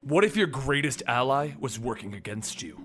What if your greatest ally was working against you?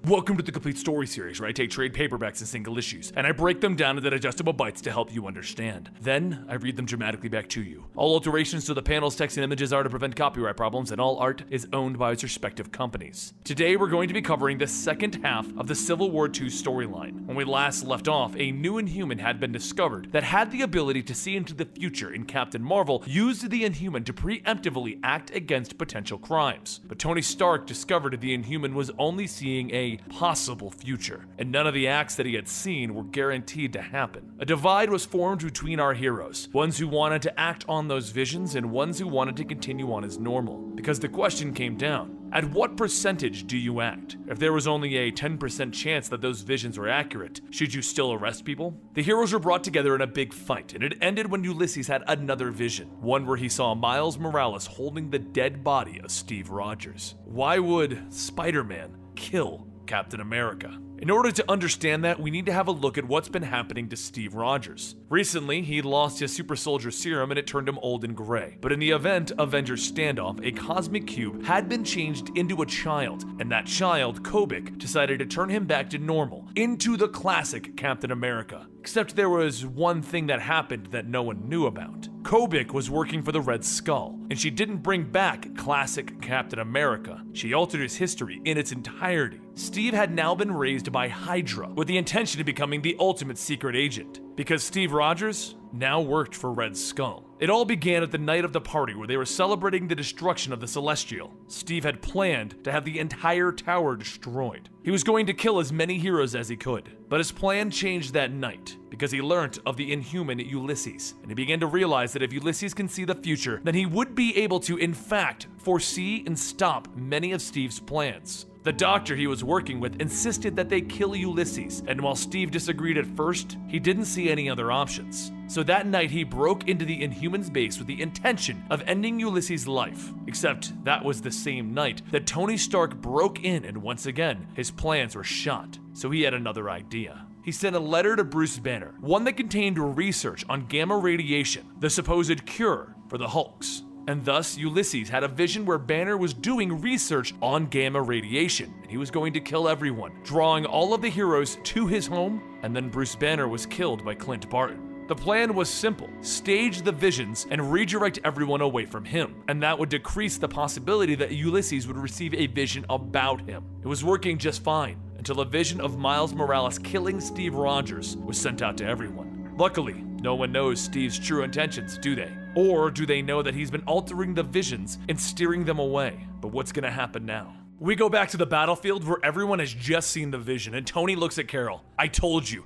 Welcome to the Complete Story series, where I take trade paperbacks and single issues, and I break them down into digestible bites to help you understand. Then, I read them dramatically back to you. All alterations to the panels, text, and images are to prevent copyright problems, and all art is owned by its respective companies. Today, we're going to be covering the second half of the Civil War II storyline. When we last left off, a new Inhuman had been discovered that had the ability to see into the future, and Captain Marvel used the Inhuman to preemptively act against potential crimes. But Tony Stark discovered the Inhuman was only seeing a possible future, and none of the acts that he had seen were guaranteed to happen. A divide was formed between our heroes, ones who wanted to act on those visions and ones who wanted to continue on as normal. Because the question came down, at what percentage do you act? If there was only a 10% chance that those visions were accurate, should you still arrest people? The heroes were brought together in a big fight, and it ended when Ulysses had another vision, one where he saw Miles Morales holding the dead body of Steve Rogers. Why would Spider-Man kill Captain America? In order to understand that, we need to have a look at what's been happening to Steve Rogers. Recently, he lost his super soldier serum and it turned him old and gray. But in the event Avengers Standoff, a cosmic cube had been changed into a child, and that child, Kobik, decided to turn him back to normal, into the classic Captain America. Except there was one thing that happened that no one knew about. Kobik was working for the Red Skull, and she didn't bring back classic Captain America. She altered his history in its entirety. Steve had now been raised by Hydra with the intention of becoming the ultimate secret agent, because Steve Rogers now worked for Red Skull. It all began at the night of the party where they were celebrating the destruction of the Celestial. Steve had planned to have the entire tower destroyed. He was going to kill as many heroes as he could, but his plan changed that night because he learned of the Inhuman Ulysses, and he began to realize that if Ulysses can see the future, then he would be able to, in fact, foresee and stop many of Steve's plans. The doctor he was working with insisted that they kill Ulysses, and while Steve disagreed at first, he didn't see any other options. So that night he broke into the Inhumans base with the intention of ending Ulysses' life. Except that was the same night that Tony Stark broke in, and once again, his plans were shot. So he had another idea. He sent a letter to Bruce Banner, one that contained research on gamma radiation, the supposed cure for the Hulks. And thus, Ulysses had a vision where Banner was doing research on gamma radiation, and he was going to kill everyone, drawing all of the heroes to his home, and then Bruce Banner was killed by Clint Barton. The plan was simple: stage the visions and redirect everyone away from him, and that would decrease the possibility that Ulysses would receive a vision about him. It was working just fine, until a vision of Miles Morales killing Steve Rogers was sent out to everyone. Luckily, no one knows Steve's true intentions, do they? Or do they know that he's been altering the visions and steering them away? But what's gonna happen now? We go back to the battlefield where everyone has just seen the vision, and Tony looks at Carol. I told you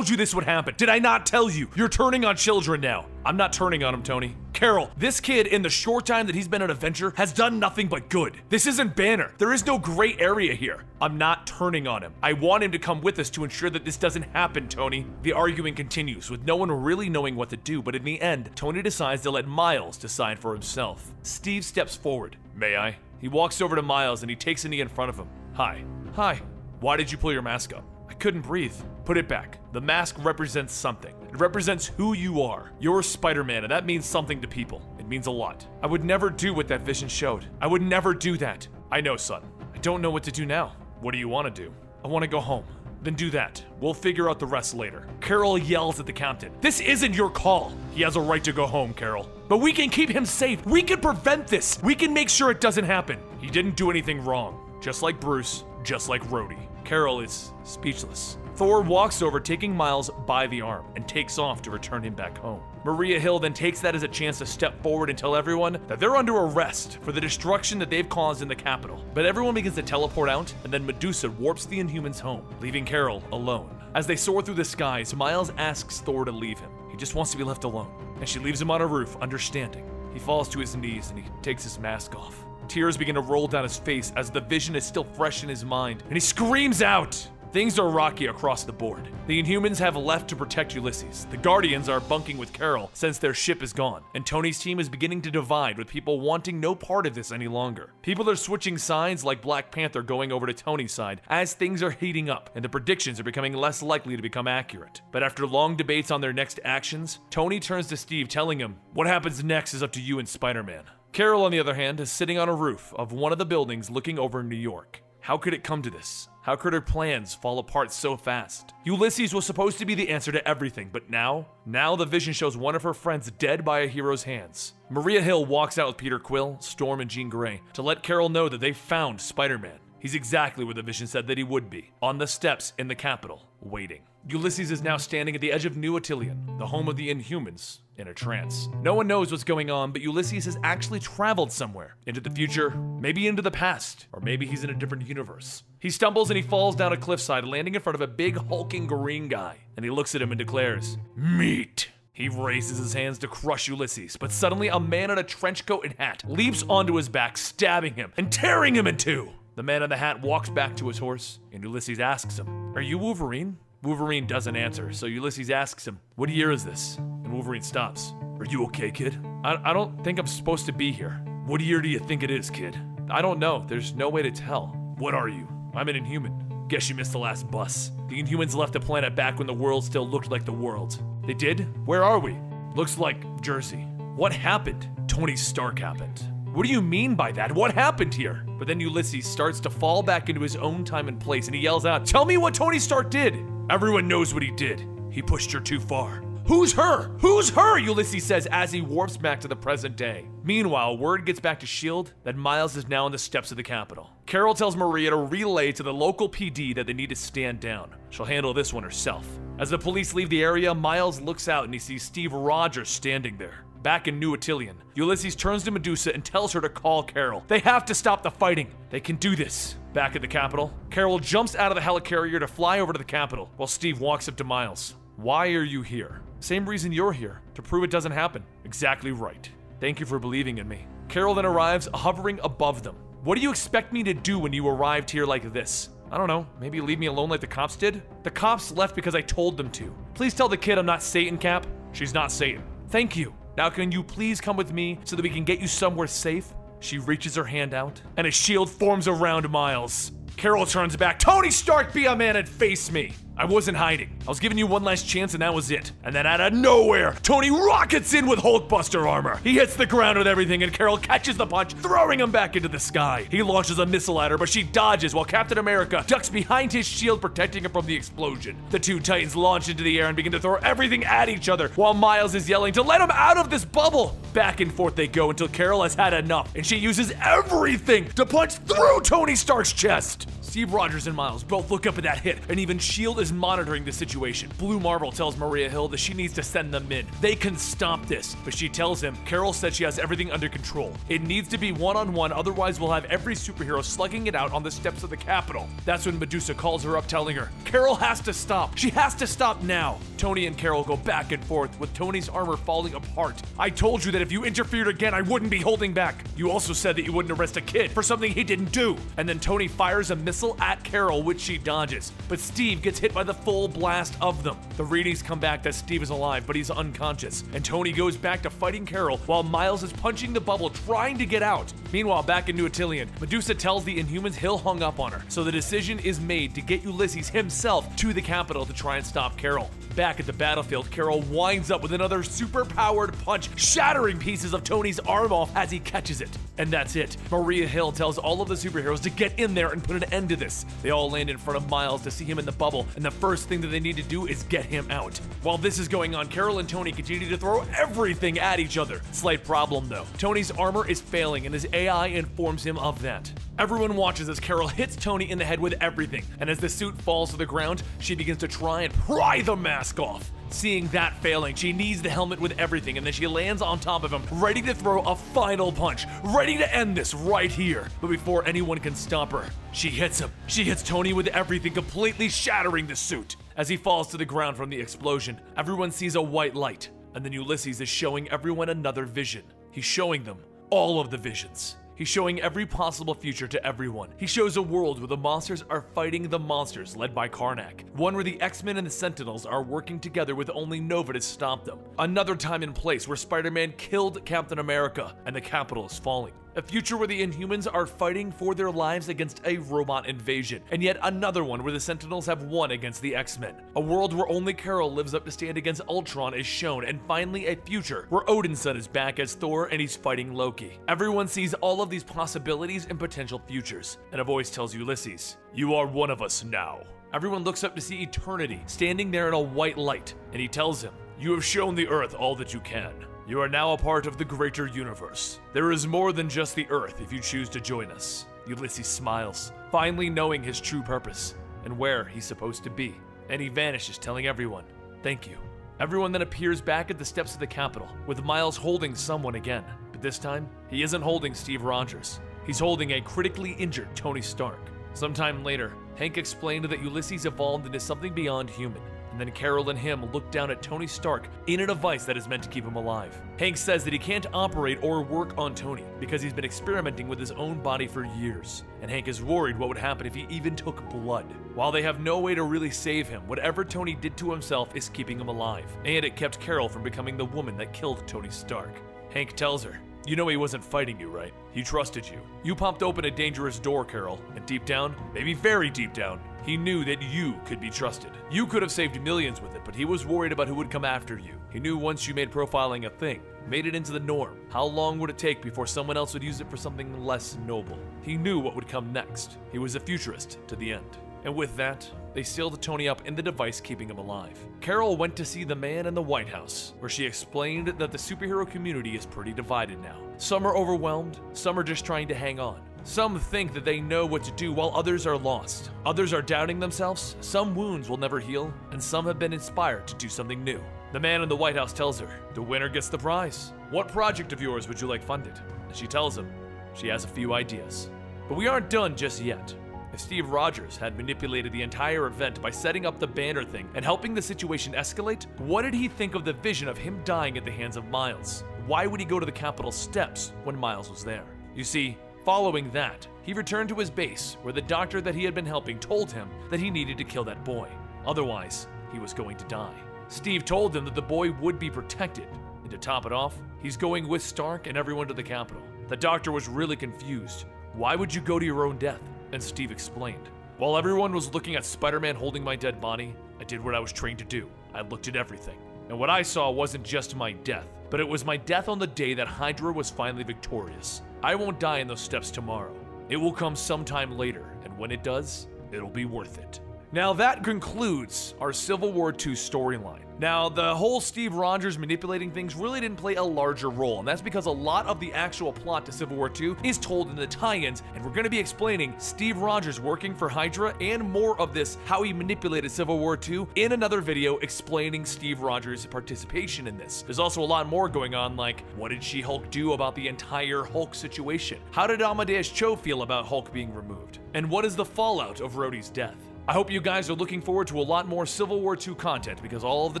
this would happen. Did I not tell you? You're turning on children now. I'm not turning on him, Tony. Carol, this kid, in the short time that he's been an Avenger, has done nothing but good. This isn't Banner. There is no gray area here. I'm not turning on him. I want him to come with us to ensure that this doesn't happen, Tony. The arguing continues, with no one really knowing what to do, but in the end, Tony decides to let Miles decide for himself. Steve steps forward. May I? He walks over to Miles and he takes a knee in front of him. Hi. Hi. Why did you pull your mask up? I couldn't breathe. Put it back. The mask represents something. It represents who you are. You're Spider-Man, and that means something to people. It means a lot. I would never do what that vision showed. I would never do that. I know, son. I don't know what to do now. What do you want to do? I want to go home. Then do that. We'll figure out the rest later. Carol yells at the captain. This isn't your call. He has a right to go home, Carol. But we can keep him safe. We can prevent this. We can make sure it doesn't happen. He didn't do anything wrong. Just like Bruce, just like Rhodey. Carol is speechless. Thor walks over, taking Miles by the arm, and takes off to return him back home. Maria Hill then takes that as a chance to step forward and tell everyone that they're under arrest for the destruction that they've caused in the capital. But everyone begins to teleport out, and then Medusa warps the Inhumans home, leaving Carol alone. As they soar through the skies, Miles asks Thor to leave him. He just wants to be left alone. And she leaves him on a roof, understanding. He falls to his knees and he takes his mask off. Tears begin to roll down his face as the vision is still fresh in his mind, and he screams out, Things are rocky across the board. The Inhumans have left to protect Ulysses. The Guardians are bunking with Carol since their ship is gone. And Tony's team is beginning to divide, with people wanting no part of this any longer. People are switching sides, like Black Panther going over to Tony's side as things are heating up and the predictions are becoming less likely to become accurate. But after long debates on their next actions, Tony turns to Steve, telling him, "What happens next is up to you and Spider-Man." Carol, on the other hand, is sitting on a roof of one of the buildings looking over New York. How could it come to this? How could her plans fall apart so fast? Ulysses was supposed to be the answer to everything, but now the vision shows one of her friends dead by a hero's hands. Maria Hill walks out with Peter Quill, Storm, and Jean Grey to let Carol know that they found Spider-Man. He's exactly where the vision said that he would be, on the steps in the Capitol, waiting. Ulysses is now standing at the edge of New Atilian, the home of the Inhumans, in a trance. No one knows what's going on, but Ulysses has actually traveled somewhere. Into the future, maybe into the past, or maybe he's in a different universe. He stumbles and he falls down a cliffside, landing in front of a big hulking green guy. And he looks at him and declares, "Meat." He raises his hands to crush Ulysses, but suddenly a man in a trench coat and hat leaps onto his back, stabbing him and tearing him in two. The man in the hat walks back to his horse, and Ulysses asks him, "Are you Wolverine?" Wolverine doesn't answer, so Ulysses asks him, "What year is this?" And Wolverine stops. "Are you okay, kid?" I don't think I'm supposed to be here." "What year do you think it is, kid?" "I don't know. There's no way to tell." "What are you?" "I'm an Inhuman." "Guess you missed the last bus. The Inhumans left the planet back when the world still looked like the world." "They did? Where are we?" "Looks like Jersey." "What happened?" "Tony Stark happened." "What do you mean by that? What happened here?" But then Ulysses starts to fall back into his own time and place, and he yells out, "Tell me what Tony Stark did!" "Everyone knows what he did. He pushed her too far." "Who's her? Who's her?" Ulysses says as he warps back to the present day. Meanwhile, word gets back to S.H.I.E.L.D. that Miles is now on the steps of the Capitol. Carol tells Maria to relay to the local PD that they need to stand down. She'll handle this one herself. As the police leave the area, Miles looks out and he sees Steve Rogers standing there. Back in New Atilian, Ulysses turns to Medusa and tells her to call Carol. They have to stop the fighting. They can do this. Back at the Capitol, Carol jumps out of the helicarrier to fly over to the Capitol, while Steve walks up to Miles. "Why are you here?" "Same reason you're here, to prove it doesn't happen." "Exactly right. Thank you for believing in me." Carol then arrives, hovering above them. "What do you expect me to do when you arrived here like this?" "I don't know, maybe leave me alone like the cops did?" "The cops left because I told them to. Please tell the kid I'm not Satan, Cap." "She's not Satan." "Thank you. Now can you please come with me so that we can get you somewhere safe?" She reaches her hand out, and a shield forms around Miles. Carol turns back. "Tony Stark, be a man and face me!" "I wasn't hiding. I was giving you one last chance and that was it." And then out of nowhere, Tony rockets in with Hulkbuster armor. He hits the ground with everything and Carol catches the punch, throwing him back into the sky. He launches a missile at her, but she dodges while Captain America ducks behind his shield, protecting him from the explosion. The two Titans launch into the air and begin to throw everything at each other while Miles is yelling to let him out of this bubble. Back and forth they go until Carol has had enough and she uses everything to punch through Tony Stark's chest. Steve Rogers and Miles both look up at that hit, and even S.H.I.E.L.D. is monitoring the situation. Blue Marvel tells Maria Hill that she needs to send them in. They can stop this, but she tells him Carol said she has everything under control. It needs to be one-on-one, otherwise we'll have every superhero slugging it out on the steps of the Capitol. That's when Medusa calls her up, telling her, Carol has to stop. She has to stop now. Tony and Carol go back and forth, with Tony's armor falling apart. "I told you that if you interfered again, I wouldn't be holding back. You also said that you wouldn't arrest a kid for something he didn't do." And then Tony fires a missile at Carol, which she dodges, but Steve gets hit by the full blast of them. The readings come back that Steve is alive, but he's unconscious, and Tony goes back to fighting Carol while Miles is punching the bubble, trying to get out. Meanwhile, back in New Atilian, Medusa tells the Inhumans Hill hung up on her, so the decision is made to get Ulysses himself to the Capitol to try and stop Carol. Back at the battlefield, Carol winds up with another super-powered punch, shattering pieces of Tony's arm off as he catches it. And that's it. Maria Hill tells all of the superheroes to get in there and put an end to this. They all land in front of Miles to see him in the bubble, and the first thing that they need to do is get him out. While this is going on, Carol and Tony continue to throw everything at each other. Slight problem though. Tony's armor is failing, and his AI informs him of that. Everyone watches as Carol hits Tony in the head with everything, and as the suit falls to the ground, she begins to try and pry the mask off. Seeing that failing, she knees the helmet with everything, and then she lands on top of him, ready to throw a final punch, ready to end this right here. But before anyone can stop her, she hits him. She hits Tony with everything, completely shattering the suit. As he falls to the ground from the explosion, everyone sees a white light, and then Ulysses is showing everyone another vision. He's showing them all of the visions. He's showing every possible future to everyone. He shows a world where the monsters are fighting the monsters led by Karnak. One where the X-Men and the Sentinels are working together with only Nova to stop them. Another time and place where Spider-Man killed Captain America and the Capitol is falling. A future where the Inhumans are fighting for their lives against a robot invasion, and yet another one where the Sentinels have won against the X-Men. A world where only Carol lives up to stand against Ultron is shown, and finally a future where Odin's son is back as Thor and he's fighting Loki. Everyone sees all of these possibilities and potential futures, and a voice tells Ulysses, "You are one of us now." Everyone looks up to see Eternity standing there in a white light, and he tells him, "You have shown the Earth all that you can. You are now a part of the greater universe. There is more than just the Earth if you choose to join us." Ulysses smiles, finally knowing his true purpose and where he's supposed to be, and he vanishes telling everyone, "Thank you." Everyone then appears back at the steps of the Capitol, with Miles holding someone again, but this time, he isn't holding Steve Rogers. He's holding a critically injured Tony Stark. Sometime later, Hank explained that Ulysses evolved into something beyond human, and then Carol and him look down at Tony Stark in a device that is meant to keep him alive. Hank says that he can't operate or work on Tony because he's been experimenting with his own body for years, and Hank is worried what would happen if he even took blood. While they have no way to really save him, whatever Tony did to himself is keeping him alive, and it kept Carol from becoming the woman that killed Tony Stark. Hank tells her, "You know he wasn't fighting you, right? He trusted you. You popped open a dangerous door, Carol, and deep down, maybe very deep down, he knew that you could be trusted. You could have saved millions with it, but he was worried about who would come after you. He knew once you made profiling a thing, made it into the norm, how long would it take before someone else would use it for something less noble? He knew what would come next. He was a futurist to the end." And with that, they sealed Tony up in the device keeping him alive. Carol went to see the man in the White House, where she explained that the superhero community is pretty divided now. Some are overwhelmed, some are just trying to hang on. Some think that they know what to do while others are lost. Others are doubting themselves, some wounds will never heal, and some have been inspired to do something new. The man in the White House tells her, "The winner gets the prize. What project of yours would you like funded?" And she tells him she has a few ideas. But we aren't done just yet. If Steve Rogers had manipulated the entire event by setting up the banner thing and helping the situation escalate, what did he think of the vision of him dying at the hands of Miles? Why would he go to the Capitol steps when Miles was there? You see, following that, he returned to his base where the doctor that he had been helping told him that he needed to kill that boy. Otherwise, he was going to die. Steve told him that the boy would be protected, and to top it off, he's going with Stark and everyone to the Capitol. The doctor was really confused. Why would you go to your own death? And Steve explained. While everyone was looking at Spider-Man holding my dead body, I did what I was trained to do. I looked at everything. And what I saw wasn't just my death, but it was my death on the day that Hydra was finally victorious. I won't die in those steps tomorrow. It will come sometime later, and when it does, it'll be worth it. Now that concludes our Civil War II storyline. Now, the whole Steve Rogers manipulating things really didn't play a larger role, and that's because a lot of the actual plot to Civil War II is told in the tie-ins, and we're going to be explaining Steve Rogers working for Hydra and more of this, how he manipulated Civil War II, in another video explaining Steve Rogers' participation in this. There's also a lot more going on, like, what did She-Hulk do about the entire Hulk situation? How did Amadeus Cho feel about Hulk being removed? And what is the fallout of Rhodey's death? I hope you guys are looking forward to a lot more Civil War II content because all of the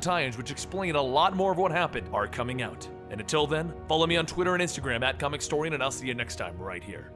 tie-ins which explain a lot more of what happened are coming out. And until then, follow me on Twitter and Instagram at Comicstorian, and I'll see you next time right here.